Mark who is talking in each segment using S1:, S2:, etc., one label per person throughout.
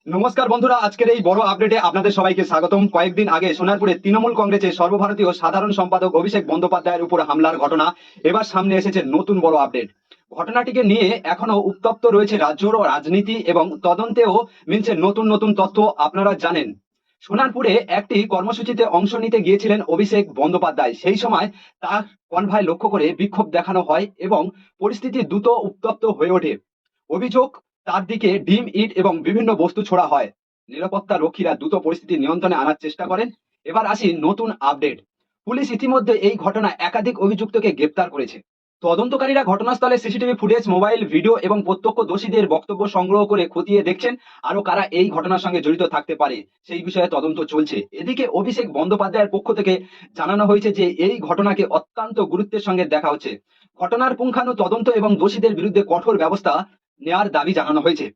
S1: নমস্কার বন্ধুরা, আজকের এই বড় আপডেটে আপনাদের সবাইকে স্বাগতম। কয়েকদিন আগে সোনারপুরে তৃণমূল কংগ্রেসের সর্বভারতীয় সাধারণ সম্পাদক অভিষেক বন্দ্যোপাধ্যায়ের উপর হামলার ঘটনা এবার সামনে এসেছে নতুন বড় আপডেট। ঘটনাটিকে নিয়ে এখনো উত্তপ্ত রয়েছে রাজ্যর রাজনীতি এবং তদন্তেও মিলছে নতুন নতুন তথ্য। আপনারা জানেন, সোনারপুরে একটি কর্মসূচিতে অংশ নিতে গিয়েছিলেন অভিষেক বন্দ্যোপাধ্যায়। সেই সময় তার কনভয় লক্ষ্য করে বিক্ষোভ দেখানো হয় এবং পরিস্থিতি দ্রুত উত্তপ্ত হয়ে ওঠে। অভিযোগ, তার দিকে ডিম, ইট এবং বিভিন্ন বস্তু ছোড়া হয়। নিরাপত্তা রক্ষীরা দ্রুত পরিস্থিতি নিয়ন্ত্রণে আনার চেষ্টা করেন। এবার আসি নতুন আপডেট। পুলিশ ইতিমধ্যে এই ঘটনায় একাধিক অভিযুক্তকে গ্রেপ্তার করেছে। তদন্তকারীরা ঘটনাস্থলে সিসিটিভি ফুটেজ, মোবাইল ভিডিও এবং প্রত্যক্ষদর্শীদের বক্তব্য সংগ্রহ করে খতিয়ে দেখছেন আরো কারা এই ঘটনার সঙ্গে জড়িত থাকতে পারে সেই বিষয়ে তদন্ত চলছে। এদিকে অভিষেক বন্দ্যোপাধ্যায়ের পক্ষ থেকে জানানো হয়েছে যে এই ঘটনাকে অত্যন্ত গুরুত্বের সঙ্গে দেখা হচ্ছে। ঘটনার পুঙ্খানু তদন্ত এবং দোষীদের বিরুদ্ধে কঠোর ব্যবস্থা নেওয়ার দাবি জানানো হয়েছে।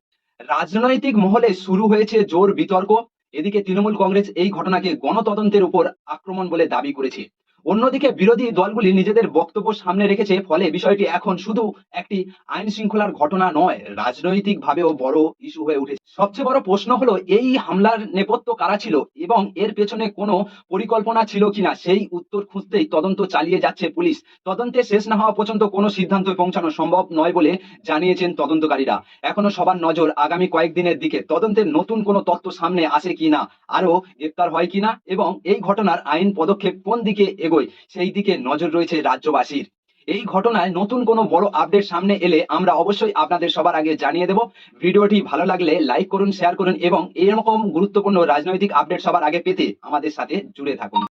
S1: রাজনৈতিক মহলে শুরু হয়েছে জোর বিতর্ক। এদিকে তৃণমূল কংগ্রেস এই ঘটনাকে গণতদন্তের উপর আক্রমণ বলে দাবি করেছে। অন্যদিকে বিরোধী দলগুলি নিজেদের বক্তব্য সামনে রেখেছে। ফলে বিষয়টি এখন শুধু একটি আইন শৃঙ্খলার ঘটনা নয়, রাজনৈতিক ভাবেও বড় ইস্যু হয়ে উঠেছে। সবচেয়ে বড় প্রশ্ন হলো, এই হামলার নেপথ্য কারা ছিল এবং এর পেছনে কোনো পরিকল্পনা ছিল কিনা সেই উত্তর খুঁজতেই তদন্ত চালিয়ে যাচ্ছে পুলিশ। তদন্তে শেষ না হওয়া পর্যন্ত কোনো সিদ্ধান্তে পৌঁছানো সম্ভব নয় বলে জানিয়েছেন তদন্তকারীরা। এখনো সবার নজর আগামী কয়েকদিনের দিকে। তদন্তের নতুন কোনো তথ্য সামনে আসে কিনা, আরো গ্রেপ্তার হয় কিনা এবং এই ঘটনার আইন পদক্ষেপ কোন দিকে এগোয় সেই দিকে নজর রয়েছে রাজ্যবাসীর। এই ঘটনায় নতুন কোনো বড় আপডেট সামনে এলে আমরা অবশ্যই আপনাদের সবার আগে জানিয়ে দেব। ভিডিওটি ভালো লাগলে লাইক করুন, শেয়ার করুন এবং এরকম গুরুত্বপূর্ণ রাজনৈতিক আপডেট সবার আগে পেতে আমাদের সাথে জুড়ে থাকুন।